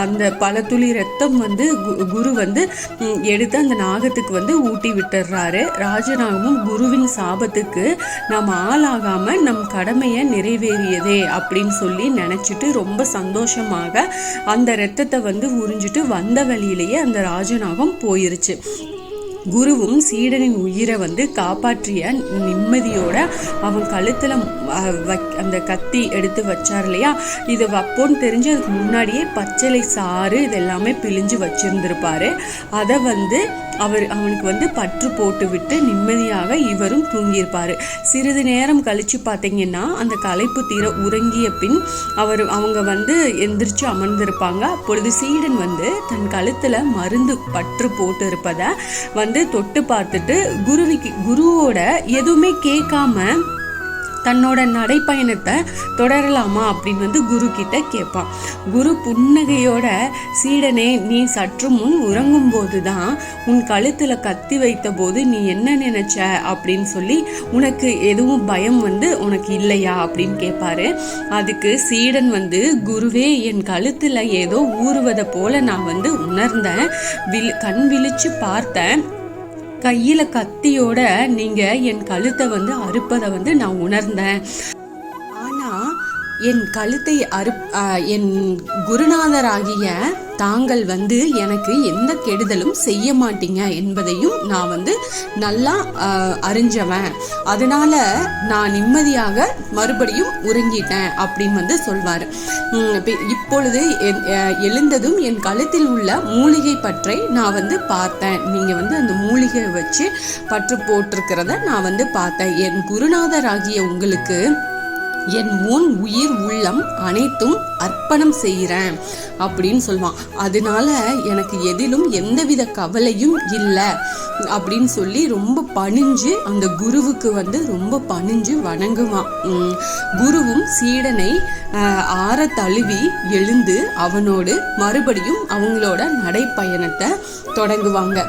அந்த பல துளி ரத்தம் வந்து குரு வந்து எடுத்து அந்த நாகத்துக்கு வந்து ஊட்டி விட்டுறாரு. ராஜநாகமும் குருவின் சாபத்துக்கு நாம் ஆளாகாம நம் கடமையை நிறைவேறியதே அப்படின்னு சொல்லி நினைச்சிட்டு ரொம்ப சந்தோஷமாக அந்த ரத்தத்தை வந்து உறிஞ்சிட்டு வந்த வழியிலேயே அந்த ராஜநாகம் போயிருச்சு. குருவும் சீடனின் உயிரை வந்து காப்பாற்றிய நிம்மதியோட அவன் கழுத்தில் அந்த கத்தி எடுத்து வச்சார் இல்லையா, இது வப்போன்னு தெரிஞ்சு அதுக்கு முன்னாடியே பச்சளை சாறு இதெல்லாமே பிழிஞ்சு வச்சிருந்திருப்பாரு. அதை வந்து அவனுக்கு வந்து பற்று போட்டு விட்டு நிம்மதியாக இவரும் தூங்கியிருப்பார். சிறிது நேரம் கழித்து பார்த்தீங்கன்னா அந்த களைப்பு தீர உறங்கிய பின் அவங்க வந்து எந்திரிச்சு அமர்ந்திருப்பாங்க. அப்பொழுது சீடன் வந்து தன் கழுத்தில் மருந்து பற்று போட்டு இருப்பதை வந்து தொட்டு பார்த்துட்டு குருவோட எதுவுமே கேட்காம தன்னோட நடைப்பயணத்தை தொடரலாமா அப்படின்னு வந்து குரு கிட்ட கேட்பான். குரு புன்னகையோட, சீடனே, நீ சற்று முன் உறங்கும் போதுதான் உன் கழுத்துல கத்தி வைத்த போது நீ என்ன நினைச்ச அப்படின்னு சொல்லி, உனக்கு எதுவும் பயம் வந்து உனக்கு இல்லையா அப்படின்னு கேட்பாரு. அதுக்கு சீடன் வந்து, குருவே, என் கழுத்துல ஏதோ ஊறுவதை போல நான் வந்து உணர்ந்தேன், கண் விழிச்சு பார்த்தேன், கையில கத்தியோட நீங்க என் கழுத்தை வந்து அறுப்பதை வந்து நான் உணர்ந்தேன். ஆனா என் கழுத்தை என் குருநாதராகிய தாங்கள் வந்து எனக்கு எந்த கெடுதலும் செய்ய மாட்டீங்க என்பதையும் நான் வந்து நல்லா அறிஞ்சவன். அதனால நான் நிம்மதியாக மறுபடியும் உறங்கிட்டேன் அப்படின்னு வந்து சொல்வார். இப்பொழுது எழுந்ததும் என் கழுத்தில் உள்ள மூலிகை பற்றை நான் வந்து பார்த்தேன். நீங்கள் வந்து அந்த மூலிகை வச்சு பற்று போட்டிருக்கிறத நான் வந்து பார்த்தேன். என் குருநாதராகிய உங்களுக்கு என் முன் உயிர் உள்ளம் அனைத்தும் அர்ப்பணம் செய்கிறேன் அப்படின்னு சொல்லுவான். அதனால எனக்கு எதிலும் எந்தவித கவலையும் இல்லை அப்படின்னு சொல்லி ரொம்ப பணிஞ்சு அந்த குருவுக்கு வந்து ரொம்ப பணிஞ்சு வணங்குவான். குருவும் சீடனை ஆற தழுவி எழுந்து அவனோடு மறுபடியும் அவங்களோட நடைப்பயணத்தை தொடங்குவாங்க.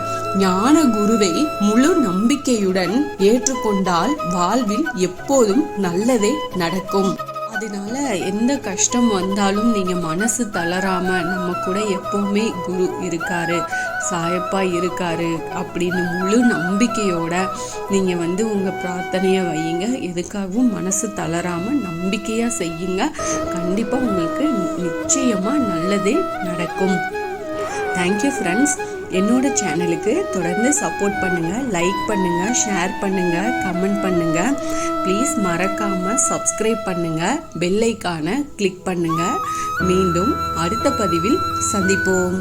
ஞான குருவை முழு நம்பிக்கையுடன் ஏற்றுக்கொண்டால் வாழ்வில் எப்போதும் நல்லதே நடக்கும். அதனால எந்த கஷ்டம் வந்தாலும் நீங்கள் மனசு தளராம, நம்ம கூட எப்பவுமே குரு இருக்காரு, சாயப்பா இருக்காரு அப்படின்னு முழு நம்பிக்கையோட நீங்கள் வந்து உங்கள் பிரார்த்தனையை வையுங்க. எதுக்காகவும் மனசு தளராமல் நம்பிக்கையாக செய்யுங்க. கண்டிப்பாக உங்களுக்கு நிச்சயமாக நல்லதே நடக்கும். Thank you friends. என்னோட சேனலுக்கு தொடர்ந்து சப்போர்ட் பண்ணுங்கள், லைக் பண்ணுங்கள், ஷேர் பண்ணுங்கள், கமெண்ட் பண்ணுங்கள். ப்ளீஸ் மறக்காமல் சப்ஸ்கிரைப் பண்ணுங்கள், பெல் ஐக்கானை கிளிக் பண்ணுங்கள். மீண்டும் அடுத்த பதிவில் சந்திப்போம்.